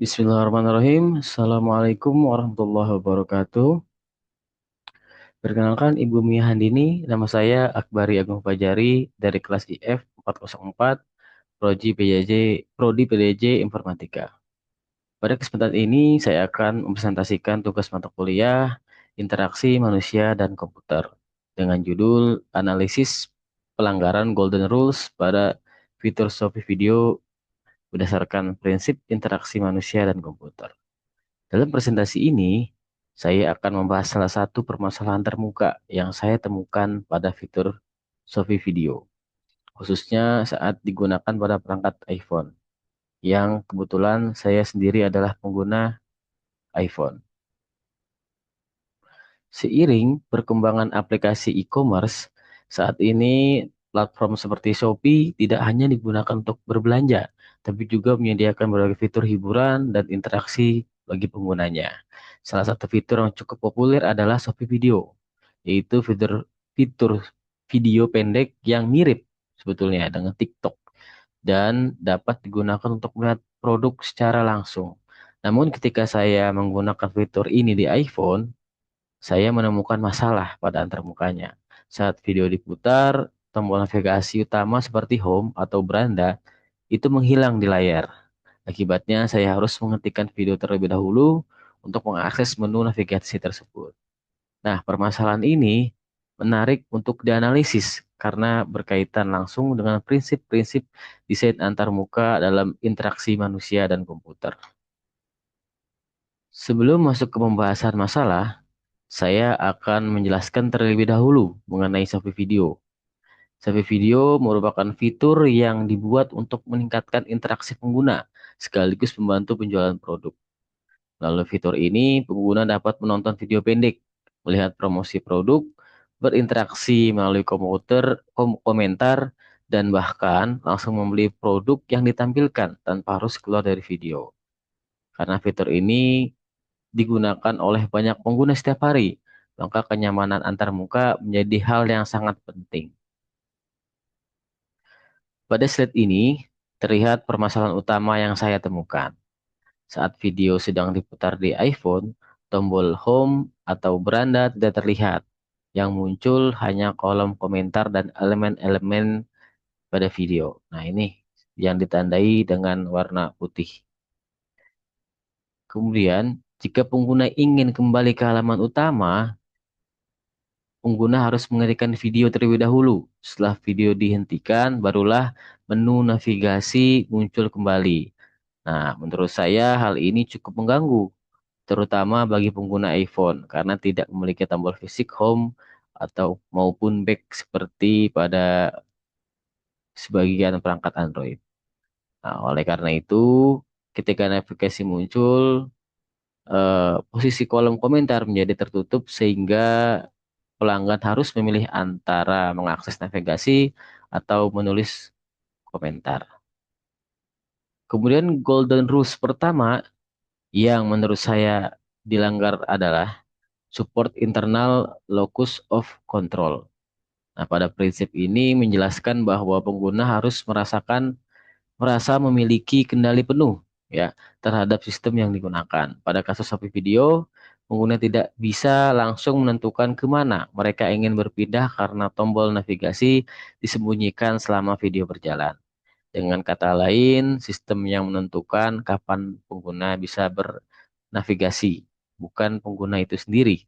Bismillahirrahmanirrahim. Assalamualaikum warahmatullahi wabarakatuh. Perkenalkan Ibu Mia Handini, nama saya Akbari Agung Fajari dari kelas IF 404, Prodi PDJ Informatika. Pada kesempatan ini saya akan mempresentasikan tugas mata kuliah Interaksi Manusia dan Komputer dengan judul Analisis Pelanggaran Golden Rules pada fitur Shopee Video berdasarkan prinsip interaksi manusia dan komputer. Dalam presentasi ini, saya akan membahas salah satu permasalahan termuka yang saya temukan pada fitur Shopee Video, khususnya saat digunakan pada perangkat iPhone, yang kebetulan saya sendiri adalah pengguna iPhone. Seiring perkembangan aplikasi e-commerce, saat ini platform seperti Shopee tidak hanya digunakan untuk berbelanja, tapi juga menyediakan berbagai fitur hiburan dan interaksi bagi penggunanya. Salah satu fitur yang cukup populer adalah Shopee Video, yaitu fitur video pendek yang mirip sebetulnya dengan TikTok dan dapat digunakan untuk melihat produk secara langsung. Namun ketika saya menggunakan fitur ini di iPhone, saya menemukan masalah pada antarmukanya. Saat video diputar, tombol navigasi utama seperti home atau beranda itu menghilang di layar. Akibatnya saya harus mengetikkan video terlebih dahulu untuk mengakses menu navigasi tersebut. Nah, permasalahan ini menarik untuk dianalisis karena berkaitan langsung dengan prinsip-prinsip desain antarmuka dalam interaksi manusia dan komputer. Sebelum masuk ke pembahasan masalah, saya akan menjelaskan terlebih dahulu mengenai Shopee Video. Shopee Video merupakan fitur yang dibuat untuk meningkatkan interaksi pengguna, sekaligus membantu penjualan produk. Melalui fitur ini, pengguna dapat menonton video pendek, melihat promosi produk, berinteraksi melalui komentar, dan bahkan langsung membeli produk yang ditampilkan tanpa harus keluar dari video. Karena fitur ini digunakan oleh banyak pengguna setiap hari, maka kenyamanan antar muka menjadi hal yang sangat penting. Pada slide ini, terlihat permasalahan utama yang saya temukan. Saat video sedang diputar di iPhone, tombol home atau beranda tidak terlihat. Yang muncul hanya kolom komentar dan elemen-elemen pada video. Nah, ini yang ditandai dengan warna putih. Kemudian, jika pengguna ingin kembali ke halaman utama, pengguna harus mengetikkan video terlebih dahulu. Setelah video dihentikan, barulah menu navigasi muncul kembali. Nah, menurut saya hal ini cukup mengganggu, terutama bagi pengguna iPhone, karena tidak memiliki tombol fisik home atau maupun back seperti pada sebagian perangkat Android. Nah, oleh karena itu, ketika navigasi muncul, posisi kolom komentar menjadi tertutup sehingga pelanggan harus memilih antara mengakses navigasi atau menulis komentar. Kemudian golden rules pertama yang menurut saya dilanggar adalah support internal locus of control. Nah, pada prinsip ini menjelaskan bahwa pengguna harus merasa memiliki kendali penuh ya terhadap sistem yang digunakan. Pada kasus Shopee Video, pengguna tidak bisa langsung menentukan kemana mereka ingin berpindah karena tombol navigasi disembunyikan selama video berjalan. Dengan kata lain, sistem yang menentukan kapan pengguna bisa bernavigasi, bukan pengguna itu sendiri.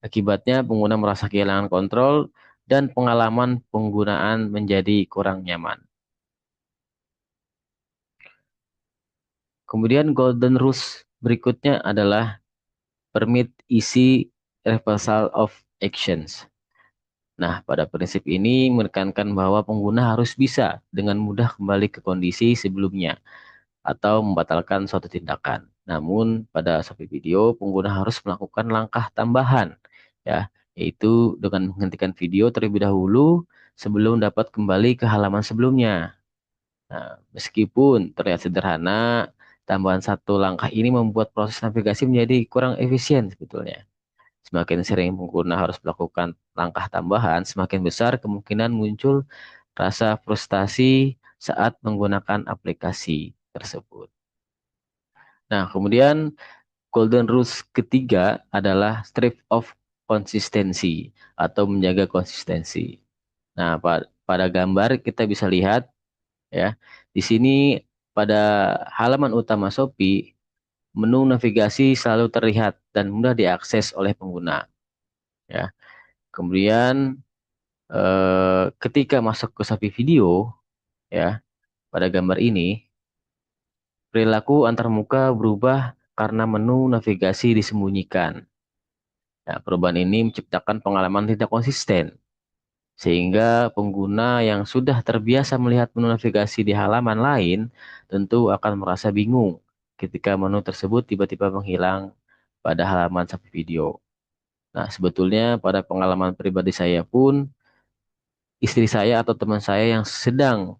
Akibatnya, pengguna merasa kehilangan kontrol dan pengalaman penggunaan menjadi kurang nyaman. Kemudian golden rules berikutnya adalah permit easy reversal of actions. Nah, pada prinsip ini menekankan bahwa pengguna harus bisa dengan mudah kembali ke kondisi sebelumnya atau membatalkan suatu tindakan. Namun, pada Shopee Video, pengguna harus melakukan langkah tambahan, ya, yaitu dengan menghentikan video terlebih dahulu sebelum dapat kembali ke halaman sebelumnya. Nah, meskipun terlihat sederhana, tambahan satu langkah ini membuat proses navigasi menjadi kurang efisien sebetulnya. Semakin sering pengguna harus melakukan langkah tambahan, semakin besar kemungkinan muncul rasa frustasi saat menggunakan aplikasi tersebut. Nah, kemudian golden rules ketiga adalah strict of konsistensi atau menjaga konsistensi. Nah, pada gambar kita bisa lihat ya, di sini pada halaman utama Shopee, menu navigasi selalu terlihat dan mudah diakses oleh pengguna. Ya, kemudian ketika masuk ke Shopee Video, ya, pada gambar ini perilaku antarmuka berubah karena menu navigasi disembunyikan. Ya, perubahan ini menciptakan pengalaman tidak konsisten, sehingga pengguna yang sudah terbiasa melihat menu navigasi di halaman lain tentu akan merasa bingung ketika menu tersebut tiba-tiba menghilang pada halaman Shopee Video. Nah, sebetulnya pada pengalaman pribadi saya pun, istri saya atau teman saya yang sedang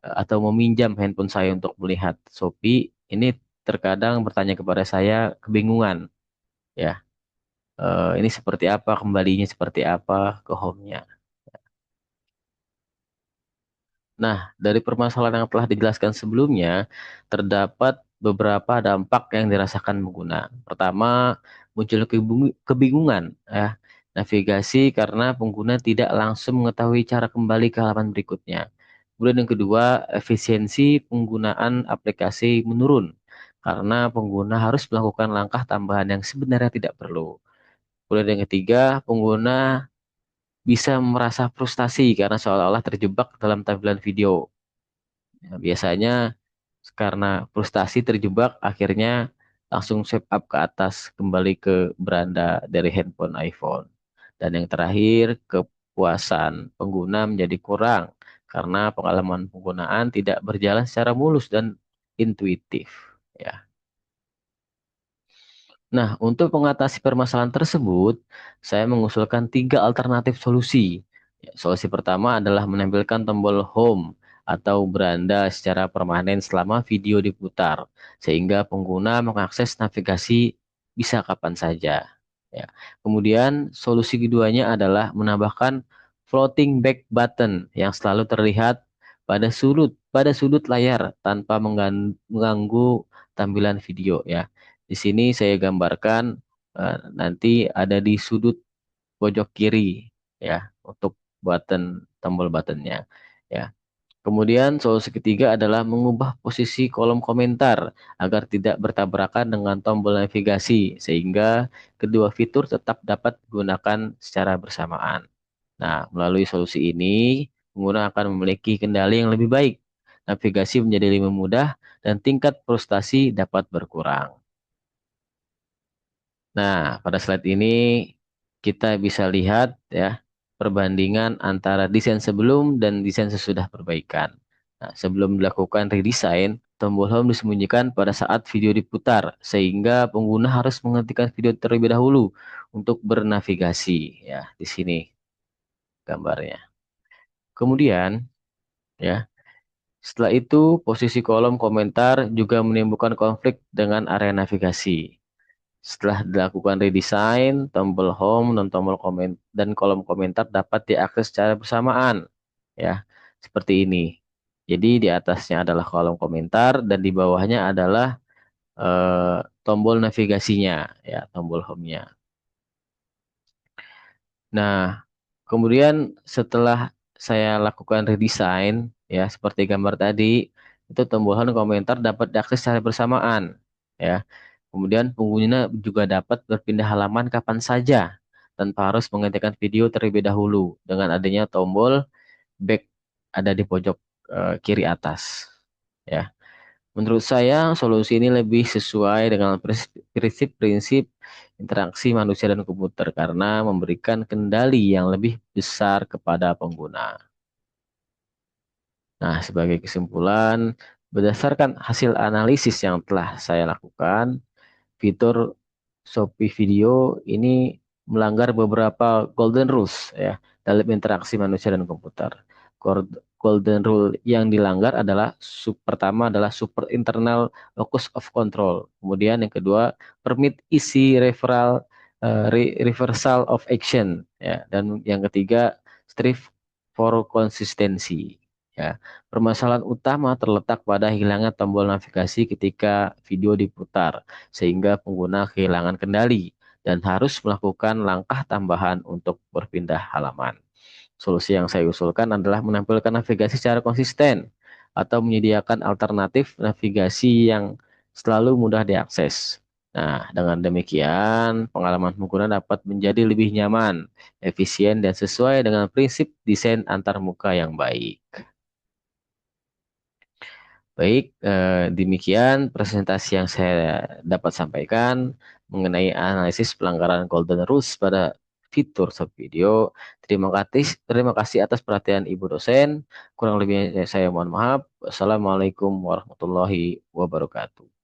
atau meminjam handphone saya untuk melihat Shopee, ini terkadang bertanya kepada saya kebingungan, ya, ini seperti apa, kembalinya seperti apa ke home-nya. Nah, dari permasalahan yang telah dijelaskan sebelumnya, terdapat beberapa dampak yang dirasakan pengguna. Pertama, muncul kebingungan, ya, navigasi karena pengguna tidak langsung mengetahui cara kembali ke halaman berikutnya. Kemudian yang kedua, efisiensi penggunaan aplikasi menurun karena pengguna harus melakukan langkah tambahan yang sebenarnya tidak perlu. Kemudian yang ketiga, pengguna bisa merasa frustasi karena seolah-olah terjebak dalam tampilan video. Ya, biasanya karena frustasi terjebak, akhirnya langsung swipe up ke atas, kembali ke beranda dari handphone iPhone. Dan yang terakhir, kepuasan pengguna menjadi kurang karena pengalaman penggunaan tidak berjalan secara mulus dan intuitif. Ya. Nah, untuk mengatasi permasalahan tersebut, saya mengusulkan tiga alternatif solusi. Ya, solusi pertama adalah menampilkan tombol home atau beranda secara permanen selama video diputar, sehingga pengguna mengakses navigasi bisa kapan saja. Ya. Kemudian, solusi keduanya adalah menambahkan floating back button yang selalu terlihat pada sudut layar tanpa mengganggu tampilan video ya. Di sini saya gambarkan nanti ada di sudut pojok kiri ya untuk tombol buttonnya ya. Kemudian solusi ketiga adalah mengubah posisi kolom komentar agar tidak bertabrakan dengan tombol navigasi sehingga kedua fitur tetap dapat digunakan secara bersamaan. Nah, melalui solusi ini pengguna akan memiliki kendali yang lebih baik. Navigasi menjadi lebih mudah dan tingkat frustasi dapat berkurang. Nah, pada slide ini kita bisa lihat ya perbandingan antara desain sebelum dan desain sesudah perbaikan. Nah, sebelum dilakukan redesign, tombol home disembunyikan pada saat video diputar sehingga pengguna harus menghentikan video terlebih dahulu untuk bernavigasi ya di sini gambarnya. Kemudian ya, setelah itu posisi kolom komentar juga menimbulkan konflik dengan area navigasi. Setelah dilakukan redesign, tombol home dan tombol komen dan kolom komentar dapat diakses secara bersamaan. Ya, seperti ini. Jadi di atasnya adalah kolom komentar dan di bawahnya adalah tombol navigasinya, ya, tombol home-nya. Nah, kemudian setelah saya lakukan redesign, ya, seperti gambar tadi, itu tombol home dan komentar dapat diakses secara bersamaan. Ya. Kemudian pengguna juga dapat berpindah halaman kapan saja tanpa harus menghentikan video terlebih dahulu dengan adanya tombol back ada di pojok kiri atas. Ya, menurut saya solusi ini lebih sesuai dengan prinsip-prinsip interaksi manusia dan komputer karena memberikan kendali yang lebih besar kepada pengguna. Nah, sebagai kesimpulan, berdasarkan hasil analisis yang telah saya lakukan, fitur Shopee Video ini melanggar beberapa golden rules ya dalam interaksi manusia dan komputer. Golden rule yang dilanggar adalah pertama adalah super internal locus of control. Kemudian yang kedua permit easy reversal of action ya dan yang ketiga strive for consistency Ya, permasalahan utama terletak pada hilangnya tombol navigasi ketika video diputar, sehingga pengguna kehilangan kendali dan harus melakukan langkah tambahan untuk berpindah halaman. Solusi yang saya usulkan adalah menampilkan navigasi secara konsisten atau menyediakan alternatif navigasi yang selalu mudah diakses. Nah, dengan demikian, pengalaman pengguna dapat menjadi lebih nyaman, efisien, dan sesuai dengan prinsip desain antarmuka yang baik. Baik, demikian presentasi yang saya dapat sampaikan mengenai analisis pelanggaran Golden Rules pada fitur sub video. Terima kasih atas perhatian Ibu dosen. Kurang lebihnya saya mohon maaf. Wassalamualaikum warahmatullahi wabarakatuh.